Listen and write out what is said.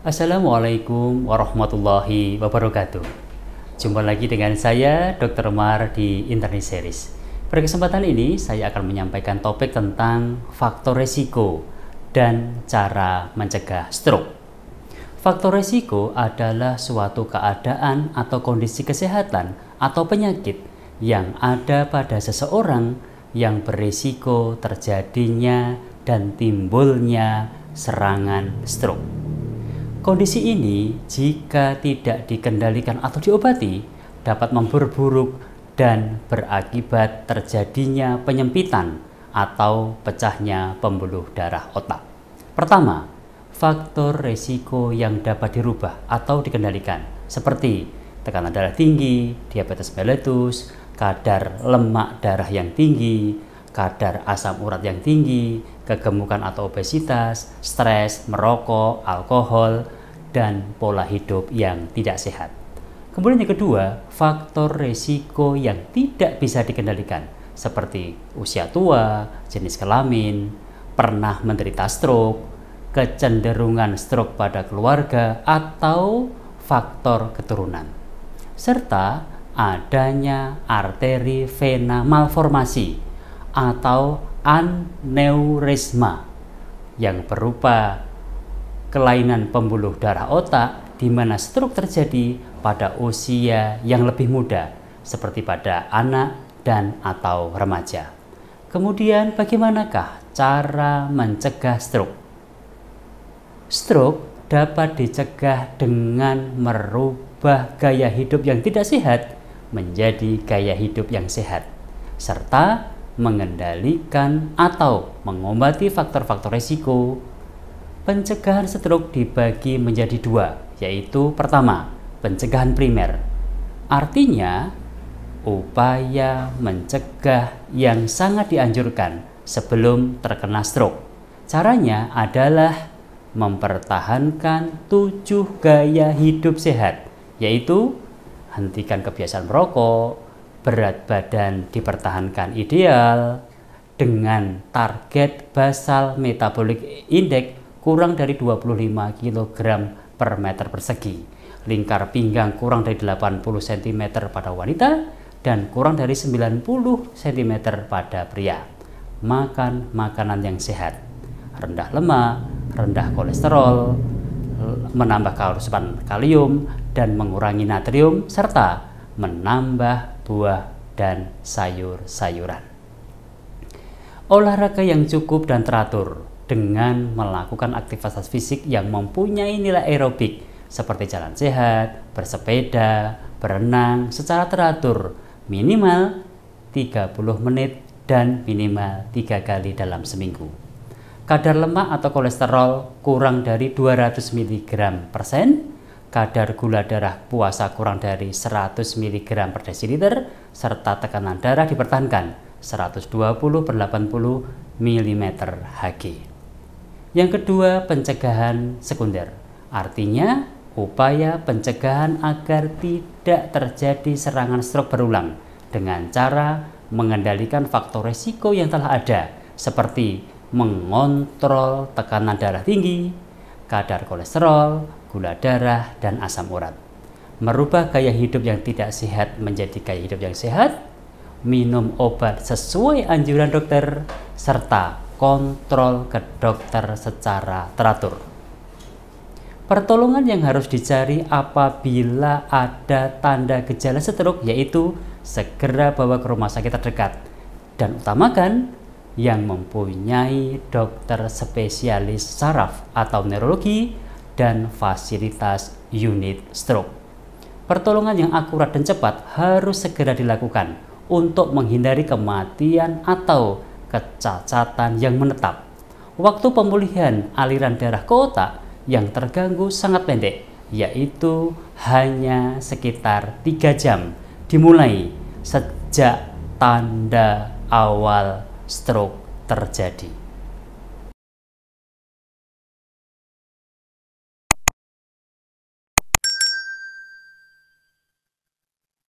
Assalamualaikum warahmatullahi wabarakatuh. Jumpa lagi dengan saya Dr. Umar di Internet Series. Pada kesempatan ini saya akan menyampaikan topik tentang faktor resiko dan cara mencegah stroke. Faktor resiko adalah suatu keadaan atau kondisi kesehatan atau penyakit yang ada pada seseorang yang berisiko terjadinya dan timbulnya serangan stroke. Kondisi ini jika tidak dikendalikan atau diobati dapat memperburuk dan berakibat terjadinya penyempitan atau pecahnya pembuluh darah otak. Pertama, faktor resiko yang dapat dirubah atau dikendalikan seperti tekanan darah tinggi, diabetes mellitus, kadar lemak darah yang tinggi, kadar asam urat yang tinggi, kegemukan atau obesitas, stres, merokok, alkohol, dan pola hidup yang tidak sehat. Kemudian yang kedua, faktor resiko yang tidak bisa dikendalikan seperti usia tua, jenis kelamin, pernah menderita stroke, kecenderungan stroke pada keluarga, atau faktor keturunan, serta adanya arteri vena malformasi atau aneurisma yang berupa kelainan pembuluh darah otak di mana stroke terjadi pada usia yang lebih muda seperti pada anak dan atau remaja. Kemudian bagaimanakah cara mencegah stroke? Stroke dapat dicegah dengan merubah gaya hidup yang tidak sehat menjadi gaya hidup yang sehat, serta mengendalikan atau mengobati faktor-faktor resiko. Pencegahan stroke dibagi menjadi dua, yaitu pertama, pencegahan primer. Artinya, upaya mencegah yang sangat dianjurkan sebelum terkena stroke. Caranya adalah mempertahankan 7 gaya hidup sehat, yaitu hentikan kebiasaan merokok, berat badan dipertahankan ideal, dengan target basal metabolic index kurang dari 25 kg per meter persegi, lingkar pinggang kurang dari 80 cm pada wanita, dan kurang dari 90 cm pada pria. Makan makanan yang sehat, rendah lemak, rendah kolesterol, menambah asupan kalium dan mengurangi natrium, serta menambah buah dan sayur-sayuran. Olahraga yang cukup dan teratur dengan melakukan aktivitas fisik yang mempunyai nilai aerobik seperti jalan sehat, bersepeda, berenang secara teratur minimal 30 menit dan minimal 3 kali dalam seminggu. Kadar lemak atau kolesterol kurang dari 200 mg per sen, kadar gula darah puasa kurang dari 100 mg per desiliter, serta tekanan darah dipertahankan 120/80 mm Hg. Yang kedua, pencegahan sekunder. Artinya, upaya pencegahan agar tidak terjadi serangan stroke berulang dengan cara mengendalikan faktor resiko yang telah ada seperti mengontrol tekanan darah tinggi, kadar kolesterol, gula darah, dan asam urat. Merubah gaya hidup yang tidak sehat menjadi gaya hidup yang sehat, minum obat sesuai anjuran dokter, serta kontrol ke dokter secara teratur. Pertolongan yang harus dicari apabila ada tanda gejala stroke yaitu segera bawa ke rumah sakit terdekat dan utamakan yang mempunyai dokter spesialis saraf atau neurologi dan fasilitas unit stroke. Pertolongan yang akurat dan cepat harus segera dilakukan untuk menghindari kematian atau kecacatan yang menetap. Waktu pemulihan aliran darah ke otak yang terganggu sangat pendek, yaitu hanya sekitar 3 jam dimulai sejak tanda awal stroke terjadi.